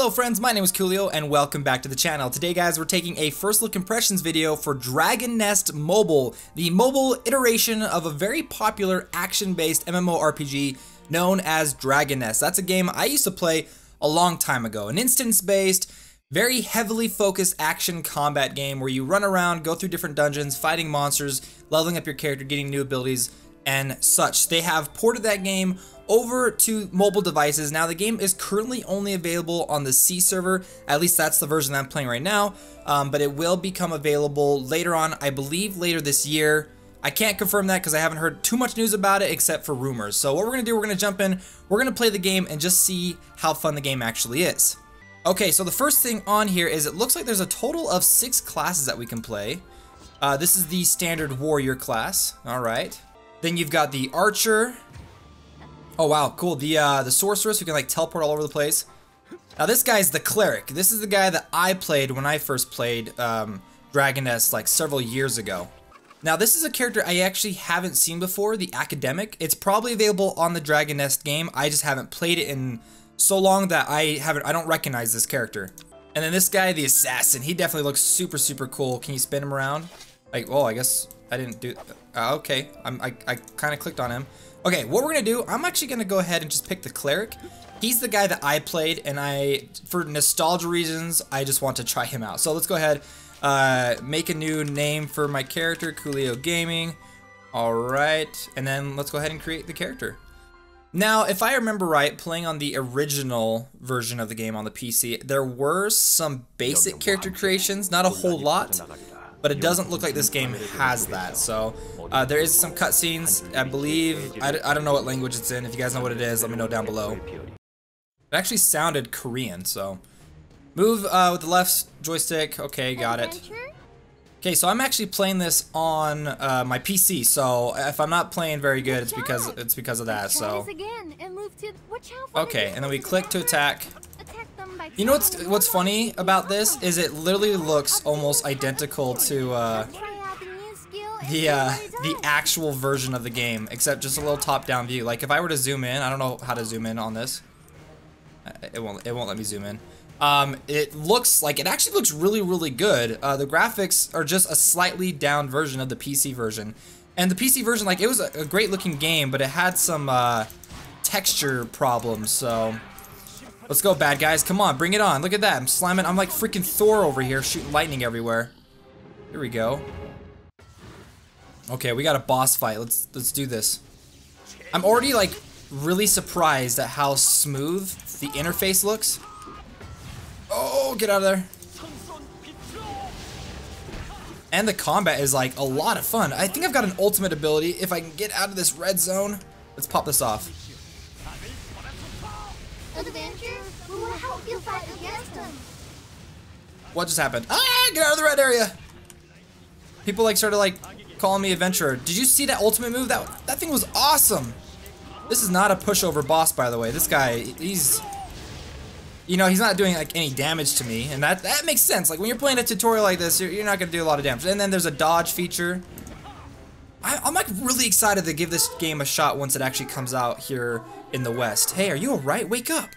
Hello friends, my name is Koolio and welcome back to the channel. Today guys, we're taking a first look impressions video for Dragon Nest Mobile, the mobile iteration of a very popular action-based MMORPG known as Dragon Nest. That's a game I used to play a long time ago. An instance-based, very heavily focused action combat game where you run around, go through different dungeons, fighting monsters, leveling up your character, getting new abilities, and such. They have ported that game over to mobile devices. Now the game is currently only available on the C server, at least that's the version that I'm playing right now, but it will become available later on, I believe later this year. I can't confirm that because I haven't heard too much news about it except for rumors. So what we're going to do, we're going to jump in, we're going to play the game and just see how fun the game actually is. Okay, so the first thing on here is it looks like there's a total of 6 classes that we can play. This is the standard warrior class, alright. Then you've got the archer. Oh wow, cool. The sorceress who can like teleport all over the place. Now this guy's the cleric. This is the guy that I played when I first played Dragon Nest like several years ago. Now this is a character I actually haven't seen before, the academic. It's probably available on the Dragon Nest game. I just haven't played it in so long that I don't recognize this character. And then this guy, the assassin, he definitely looks super cool. Can you spin him around? Like, oh, I guess I didn't do. Okay, I kind of clicked on him. Okay, what we're gonna do, I'm actually gonna go ahead and just pick the cleric. He's the guy that I played, and for nostalgia reasons, I just want to try him out. So let's go ahead, make a new name for my character, Koolio Gaming. All right, and then let's go ahead and create the character. Now, if I remember right, playing on the original version of the game on the PC, there were some basic character creations, not a whole lot. But it doesn't look like this game has that, so there is some cutscenes, I believe. I don't know what language it's in. If you guys know what it is, let me know down below. It actually sounded Korean, so move with the left joystick. Okay, got it. Okay, so I'm actually playing this on my PC, so if I'm not playing very good, it's because of that. So okay, and then we click to attack. You know what's funny about this is it literally looks almost identical to the actual version of the game, except just a little top-down view. Like if I were to zoom in, I don't know how to zoom in on this. It won't let me zoom in. It actually looks really good. The graphics are just a slightly down version of the PC version, and the PC version, like, it was a great looking game, but it had some texture problems. So. Let's go, bad guys. Come on, bring it on. Look at that. I'm slamming. I'm like freaking Thor over here, shooting lightning everywhere. Here we go. Okay, we got a boss fight. Let's do this. I'm already like really surprised at how smooth the interface looks. Oh, get out of there. And the combat is like a lot of fun. I think I've got an ultimate ability. If I can get out of this red zone, let's pop this off. What just happened? Ah, get out of the red area. People like started like calling me adventurer. Did you see that ultimate move? That thing was awesome. This is not a pushover boss, by the way. This guy, he's not doing like any damage to me, and that makes sense. Like when you're playing a tutorial like this, you're not gonna do a lot of damage. And then there's a dodge feature. I'm like really excited to give this game a shot once it actually comes out here in the West. Hey, are you alright? Wake up.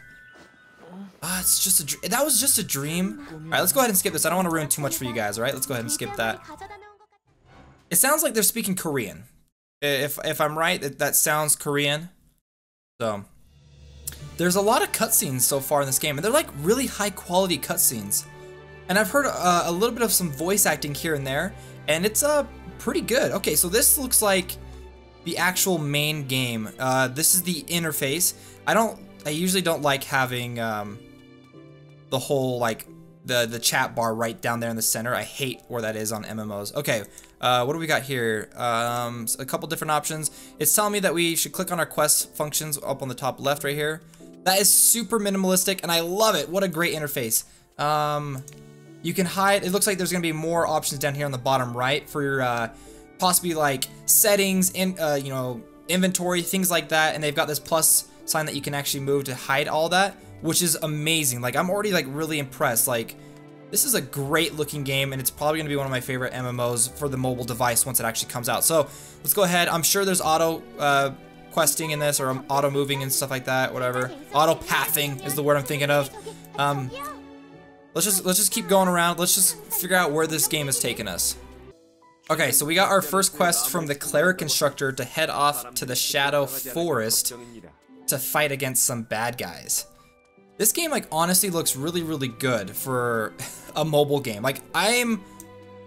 It's just a dream. That was just a dream. Alright, let's go ahead and skip this. I don't want to ruin too much for you guys, alright? Let's go ahead and skip that. It sounds like they're speaking Korean. If I'm right, that sounds Korean. So, there's a lot of cutscenes so far in this game, and they're like really high quality cutscenes. And I've heard a little bit of some voice acting here and there, and it's pretty good. Okay, so this looks like the actual main game. This is the interface. I usually don't like having the whole like the chat bar right down there in the center. I hate where that is on MMOs. Okay, what do we got here? A couple different options. It's telling me that we should click on our quest functions up on the top left right here. That is super minimalistic, and I love it. What a great interface. You can hide. It looks like there's gonna be more options down here on the bottom right for your possibly like settings and inventory, things like that. And they've got this plus sign that you can actually move to hide all that, which is amazing. Like I'm already like really impressed. Like this is a great looking game, and it's probably gonna be one of my favorite MMOs for the mobile device once it actually comes out. So let's go ahead. I'm sure there's auto questing in this, or auto moving and stuff like that, whatever. Auto pathing is the word I'm thinking of. Let's just keep going around. Let's just figure out where this game is taking us. Okay, so we got our first quest from the Cleric instructor to head off to the Shadow Forest to fight against some bad guys. This game, like, honestly looks really, really good for a mobile game. Like, I'm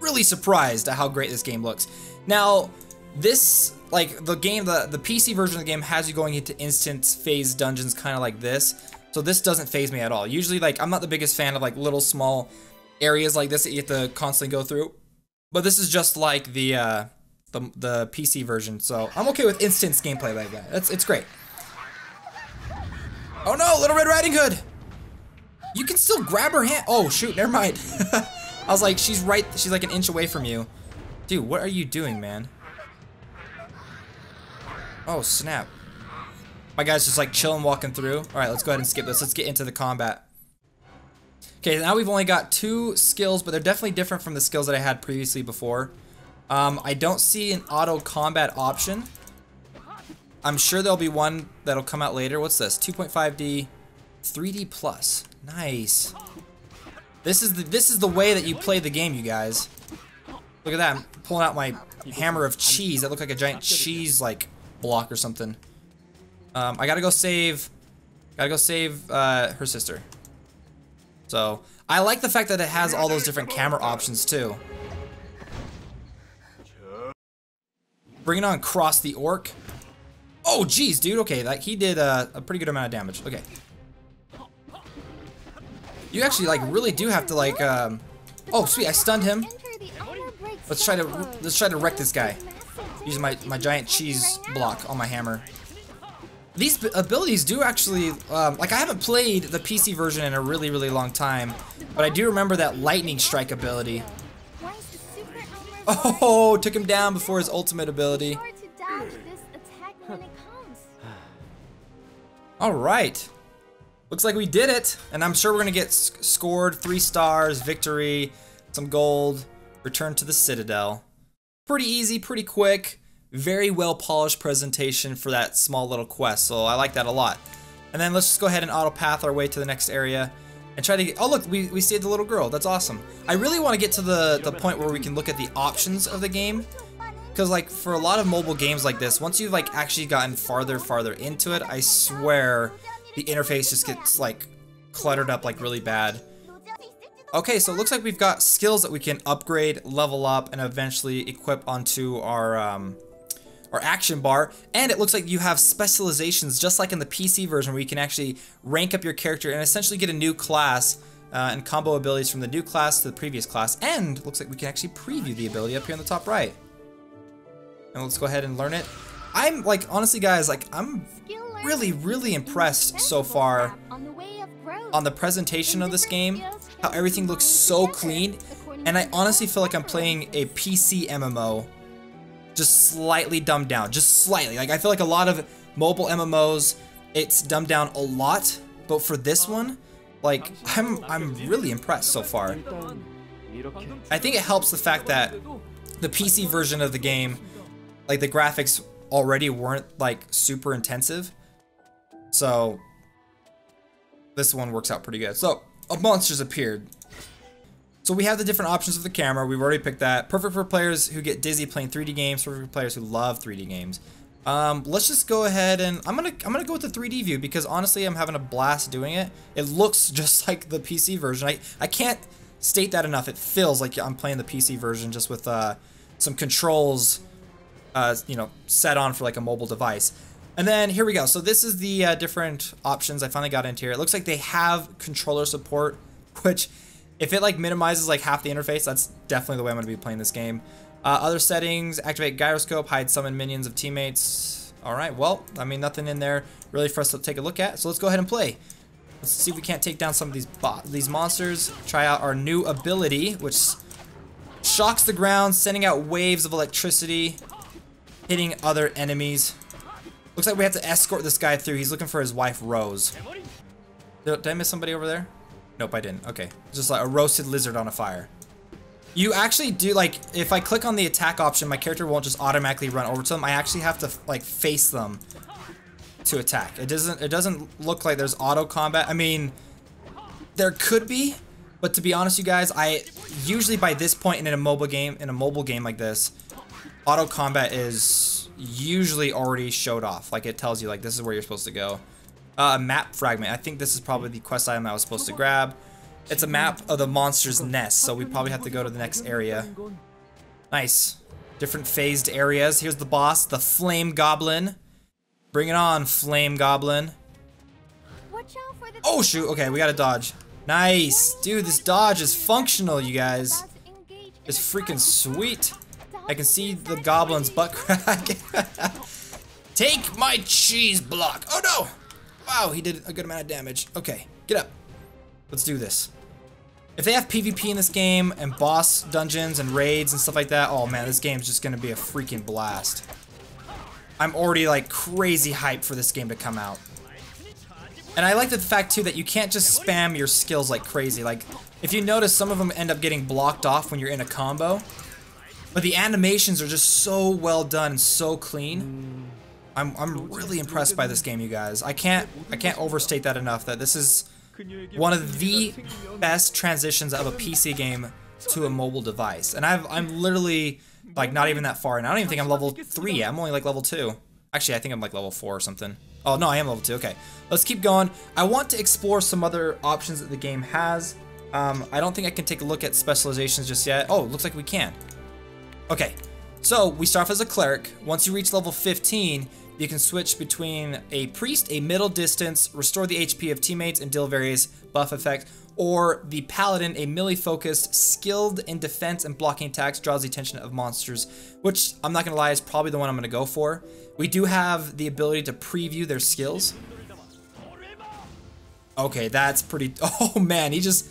really surprised at how great this game looks. Now, this, like, the game, the PC version of the game has you going into instance phase dungeons kind of like this. So this doesn't phase me at all. Usually, like, I'm not the biggest fan of, like, little small areas like this that you have to constantly go through. But this is just like the PC version, so I'm okay with instance gameplay like that. It's great. Oh no, Little Red Riding Hood! You can still grab her hand. Oh shoot, never mind. I was like, she's like an inch away from you. Dude, what are you doing, man? Oh snap. My guy's just like chilling, walking through. Alright, let's go ahead and skip this. Let's get into the combat. Okay, now we've only got 2 skills, but they're definitely different from the skills that I had previously before. I don't see an auto combat option. I'm sure there'll be one that'll come out later. What's this? 2.5D, 3D plus. Nice. This is the way that you play the game, you guys. Look at that. I'm pulling out my hammer of cheese. That looked like a giant cheese like block or something. I gotta go save her sister. So, I like the fact that it has all those different camera options too. Bringing on Cross the Orc. Oh geez, dude, okay, like he did a pretty good amount of damage. Okay. You actually like really do have to like oh sweet, I stunned him. Let's try to wreck this guy. Using my giant cheese block on my hammer. These abilities do actually, like I haven't played the PC version in a really, really long time, but I do remember that lightning strike ability. Oh, took him down before his ultimate ability. Alright. Looks like we did it, and I'm sure we're gonna get scored 3 stars, victory, some gold, return to the Citadel. Pretty easy, pretty quick. Very well polished presentation for that small little quest, so I like that a lot. And then let's just go ahead and auto path our way to the next area and try to get, oh look, we saved the little girl. That's awesome. I really want to get to the point where we can look at the options of the game, because like for a lot of mobile games like this, once you've like actually gotten farther into it, I swear the interface just gets like cluttered up like really bad. Okay, so it looks like we've got skills that we can upgrade, level up, and eventually equip onto our action bar, and it looks like you have specializations just like in the PC version where you can actually rank up your character and essentially get a new class and combo abilities from the new class to the previous class, and looks like we can actually preview the ability up here in the top right. And let's go ahead and learn it. I'm like, honestly guys, like I'm really impressed so far on the presentation of this game, how everything looks so clean, and I honestly feel like I'm playing a PC MMO just slightly dumbed down, just slightly. Like I feel like a lot of mobile MMOs, it's dumbed down a lot, but for this one, like I'm really impressed so far. I think it helps the fact that the PC version of the game, like the graphics already weren't like super intensive, so this one works out pretty good. So a monster's appeared. So we have the different options of the camera. We've already picked that. Perfect for players who get dizzy playing 3D games. Perfect for players who love 3D games. Let's just go ahead and I'm gonna go with the 3D view because honestly I'm having a blast doing it. It looks just like the PC version. I can't state that enough. It feels like I'm playing the PC version just with some controls, you know, set on for like a mobile device. And then here we go. So this is the different options I finally got into here. It looks like they have controller support, which if it like minimizes like half the interface, that's definitely the way I'm going to be playing this game. Other settings, activate gyroscope, hide summon minions of teammates. Alright, well, I mean nothing in there really for us to take a look at, so let's go ahead and play. Let's see if we can't take down some of these monsters. Try out our new ability, which shocks the ground, sending out waves of electricity, hitting other enemies. Looks like we have to escort this guy through. He's looking for his wife, Rose. Did I miss somebody over there? Nope, I didn't. Okay. Just like a roasted lizard on a fire. You actually do, like, if I click on the attack option, my character won't just automatically run over to them. I actually have to, like, face them to attack. It doesn't look like there's auto combat. I mean, There could be, but to be honest, you guys, I usually by this point in a mobile game like this, auto combat is usually already showed off. Like it tells you like this is where you're supposed to go. Map fragment. I think this is probably the quest item I was supposed to grab. It's a map of the monster's nest, so we probably have to go to the next area. Nice. Different phased areas. Here's the boss, the Flame Goblin. Bring it on, Flame Goblin. Oh shoot, okay, we gotta dodge. Nice. Dude, this dodge is functional, you guys. It's freaking sweet. I can see the goblin's butt crack. Take my cheese block. Oh no! Wow, he did a good amount of damage. Okay, get up. Let's do this. If they have PvP in this game and boss dungeons and raids and stuff like that, oh man, this game's just gonna be a freaking blast. I'm already like crazy hyped for this game to come out. And I like the fact too that you can't just spam your skills like crazy. Like, if you notice, some of them end up getting blocked off when you're in a combo. But the animations are just so well done and so clean. I'm really impressed by this game, you guys. I can't overstate that enough, that this is one of the best transitions of a PC game to a mobile device. And I'm literally like not even that far, and I don't even think I'm level 3 yet. I'm only like level 2. Actually, I think I'm like level 4 or something. Oh no, I am level 2. Okay, let's keep going. I want to explore some other options that the game has. I don't think I can take a look at specializations just yet. Oh, looks like we can. Okay, so we start off as a cleric. Once you reach level 15, you can switch between a priest, a middle distance, restore the HP of teammates, and deal various buff effects, or the paladin, a melee-focused, skilled in defense and blocking attacks, draws the attention of monsters, which I'm not gonna lie is probably the one I'm gonna go for. We do have the ability to preview their skills. Okay, that's pretty. Oh man, he just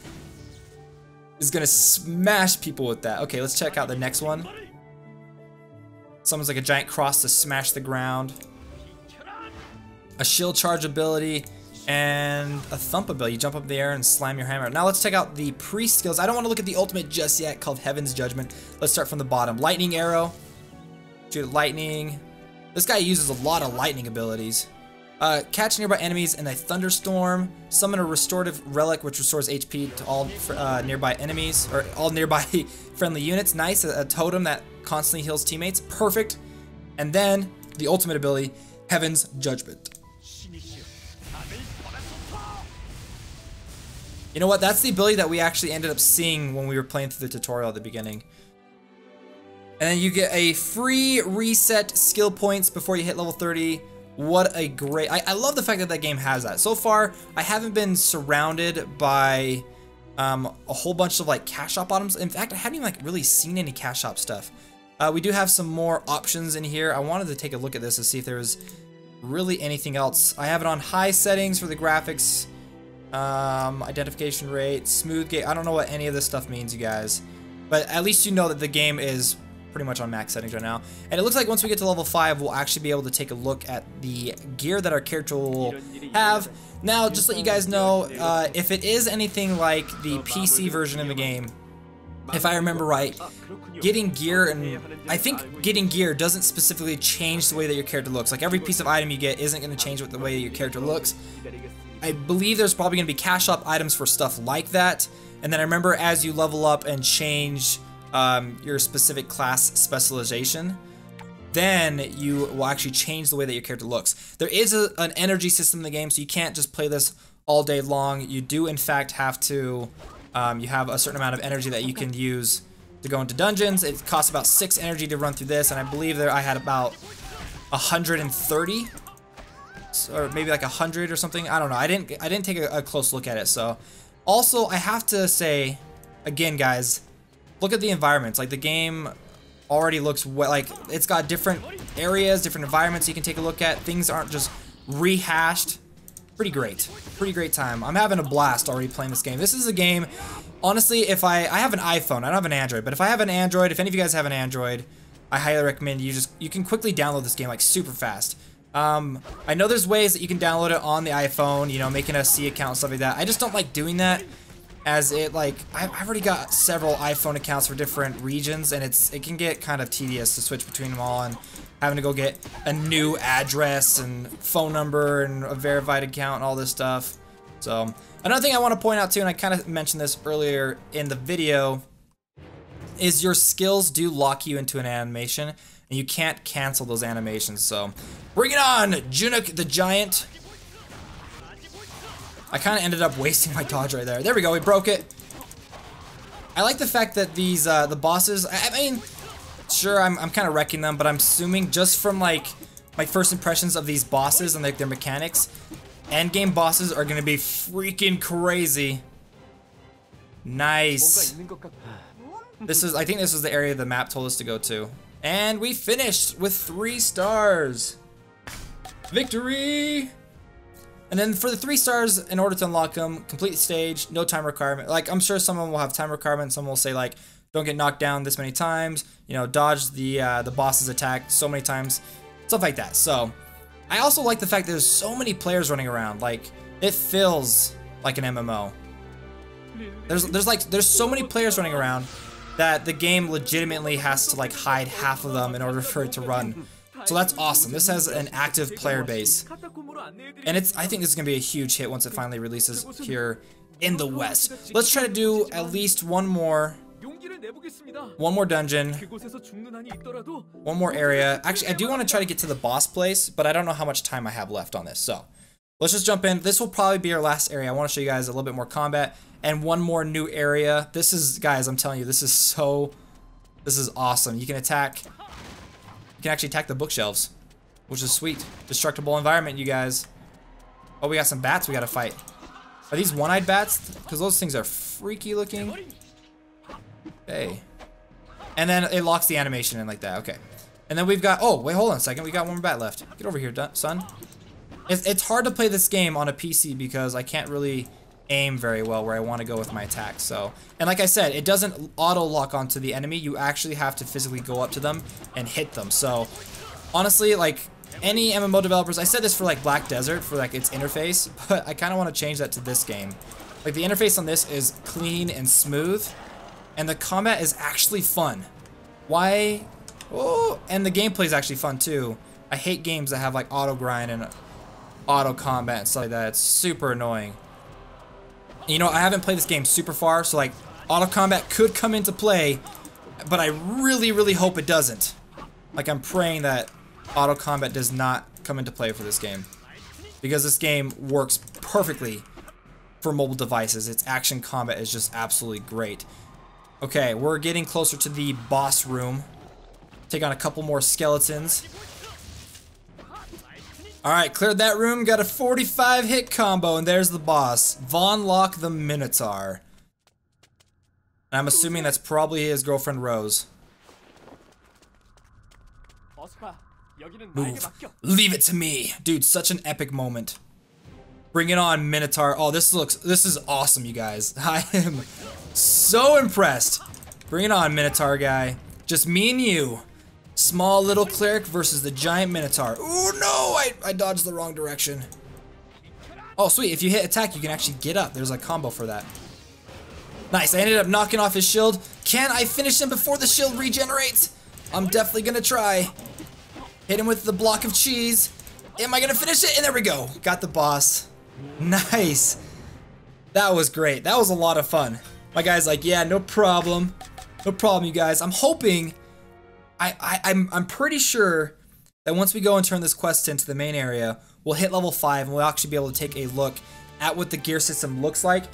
is gonna smash people with that. Okay, let's check out the next one. Summons like a giant cross to smash the ground. A shield charge ability and a thump ability. You jump up in the air and slam your hammer. Now let's check out the priest skills. I don't want to look at the ultimate just yet, called Heaven's Judgment. Let's start from the bottom. Lightning arrow. Shoot lightning. This guy uses a lot of lightning abilities. Catch nearby enemies in a thunderstorm. Summon a restorative relic which restores HP to all nearby enemies, or all nearby friendly units. Nice. A totem that constantly heals teammates. Perfect. And then the ultimate ability, Heaven's Judgment. You know what? That's the ability that we actually ended up seeing when we were playing through the tutorial at the beginning. And then you get a free reset skill points before you hit level 30. What a great... I love the fact that that game has that. So far, I haven't been surrounded by a whole bunch of like cash shop items. In fact, I haven't even like really seen any cash shop stuff. We do have some more options in here. I wanted to take a look at this to see if there was really anything else. I have it on high settings for the graphics. Identification rate, smooth gate. I don't know what any of this stuff means, you guys, but at least you know that the game is pretty much on max settings right now. And it looks like once we get to level 5, we'll actually be able to take a look at the gear that our character will have. Now, just to let you guys know, if it is anything like the PC version of the game, if I remember right, getting gear, and I think getting gear doesn't specifically change the way that your character looks. Like every piece of item you get isn't going to change the way your character looks. I believe there's probably going to be cash shop items for stuff like that. And then I remember as you level up and change your specific class specialization, then you will actually change the way that your character looks. There is an energy system in the game, so you can't just play this all day long. You do in fact have to, you have a certain amount of energy that you can use to go into dungeons. It costs about 6 energy to run through this, and I believe I had about 130. Or maybe like 100 or something. I don't know. I didn't take a close look at it. So, also I have to say, again, guys, look at the environments. Like the game already looks like it's got different areas, different environments you can take a look at. Things aren't just rehashed. Pretty great time. I'm having a blast already playing this game. This is a game. Honestly, if I have an iPhone, I don't have an Android, but if I have an Android, if any of you guys have an Android, I highly recommend you can quickly download this game like super fast. I know there's ways that you can download it on the iPhone, you know, make an SC account and stuff like that. I just don't like doing that, as it like, I've already got several iPhone accounts for different regions, and it can get kind of tedious to switch between them all and having to go get a new address and phone number and a verified account and all this stuff. So another thing I want to point out too, and I kind of mentioned this earlier in the video, is your skills do lock you into an animation, and you can't cancel those animations. So bring it on, Junuk the Giant. I kind of ended up wasting my dodge right there. There we go, we broke it. I like the fact that these, the bosses, I mean, sure, I'm kind of wrecking them, but I'm assuming just from like my first impressions of these bosses and like their mechanics, endgame bosses are gonna be freaking crazy. Nice. I think this was the area the map told us to go to. And we finished with 3 stars. Victory! And then for the 3 stars, in order to unlock them, complete stage, no time requirement. Like, I'm sure some of them will have time requirements. Some will say like, don't get knocked down this many times. You know, dodge the boss's attack so many times. Stuff like that. So, I also like the fact that there's so many players running around. Like, it feels like an MMO. There's so many players running around that the game legitimately has to like hide half of them in order for it to run. So that's awesome. This has an active player base. And I think this is gonna be a huge hit once it finally releases here in the West. Let's try to do at least one more dungeon, one more area. Actually, I do want to try to get to the boss place, but I don't know how much time I have left on this. So let's just jump in. This will probably be our last area. I want to show you guys a little bit more combat and one more new area. This is, guys, I'm telling you, this is awesome. You can actually attack the bookshelves, which is sweet. Destructible environment, you guys. Oh, we got some bats we gotta fight. Are these one-eyed bats? Because those things are freaky looking. Okay. And then it locks the animation in like that, okay. And then we've got, oh, wait, hold on a second. We got one more bat left. Get over here, son. It's hard to play this game on a PC because I can't really aim very well where I want to go with my attacks. So, and like I said, it doesn't auto lock onto the enemy. You actually have to physically go up to them and hit them. So honestly, like any MMO developers, I said this for like Black Desert for like its interface, but I kind of want to change that to this game. Like the interface on this is clean and smooth, and the combat is actually fun. Why? Oh, and the gameplay is actually fun too. I hate games that have like auto grind and auto combat and stuff like that. It's super annoying. You know, I haven't played this game super far, so like auto combat could come into play, but I really, really hope it doesn't. Like I'm praying that auto combat does not come into play for this game, because this game works perfectly for mobile devices. Its action combat is just absolutely great. Okay, we're getting closer to the boss room. Take on a couple more skeletons. Alright, cleared that room, got a 45 hit combo, and there's the boss. Von Locke the Minotaur. And I'm assuming that's probably his girlfriend Rose. Move. Leave it to me. Dude, such an epic moment. Bring it on, Minotaur. Oh, this is awesome, you guys. I am so impressed. Bring it on, Minotaur guy. Just me and you. Small little cleric versus the giant Minotaur. Oh no, I dodged the wrong direction. Oh sweet, if you hit attack you can actually get up. There's a combo for that. Nice, I ended up knocking off his shield. Can I finish him before the shield regenerates? I'm definitely gonna try. Hit him with the block of cheese. Am I gonna finish it? And there we go, got the boss. Nice. That was great, that was a lot of fun. My guy's like, yeah, no problem. No problem, you guys. I'm hoping, I'm pretty sure that once we go and turn this quest into the main area, we'll hit level 5 and we'll actually be able to take a look at what the gear system looks like.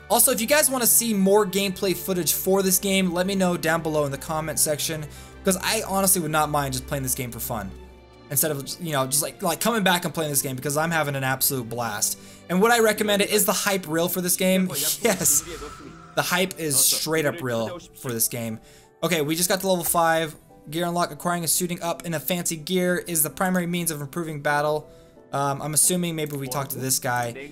Also, if you guys want to see more gameplay footage for this game, let me know down below in the comment section, because I honestly would not mind just playing this game for fun, instead of, you know, just like coming back and playing this game, because I'm having an absolute blast. And what I recommend is the hype reel for this game. Yes, the hype is straight up real for this game. Okay, we just got to level 5. Gear unlock, acquiring and suiting up in a fancy gear is the primary means of improving battle. I'm assuming maybe we talk to this guy.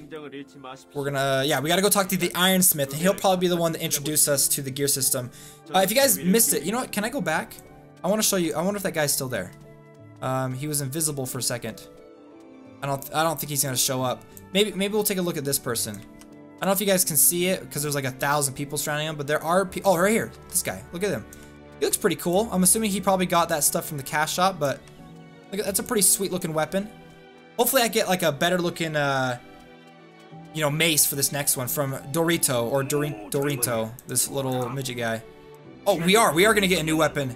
We're gonna, yeah, we gotta go talk to the Ironsmith, and he'll probably be the one to introduce us to the gear system. If you guys missed it, you know what, can I go back? I want to show you, I wonder if that guy's still there. He was invisible for a second. I don't think he's gonna show up. Maybe we'll take a look at this person. I don't know if you guys can see it, because there's like 1,000 people surrounding him, but there are oh, right here, this guy, look at him. He looks pretty cool. I'm assuming he probably got that stuff from the cash shop, but look, that's a pretty sweet looking weapon. Hopefully I get like a better looking you know, mace for this next one from Dorito or Dorito, this little midget guy. Oh, we are gonna get a new weapon.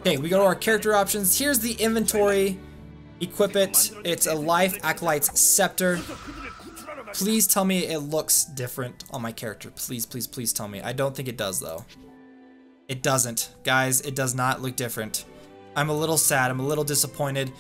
Okay, we go to our character options. Here's the inventory. Equip it. It's a Life Acolyte's Scepter. Please tell me it looks different on my character. Please, please, please tell me. I don't think it does though. It doesn't. Guys, it does not look different. I'm a little sad. I'm a little disappointed.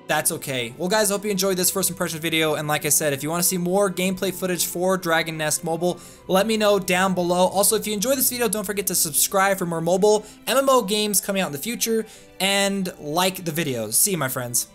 That's okay. Well, guys, I hope you enjoyed this first impression video. And like I said, if you want to see more gameplay footage for Dragon Nest Mobile, let me know down below. Also, if you enjoyed this video, don't forget to subscribe for more mobile MMO games coming out in the future. And like the videos. See you, my friends.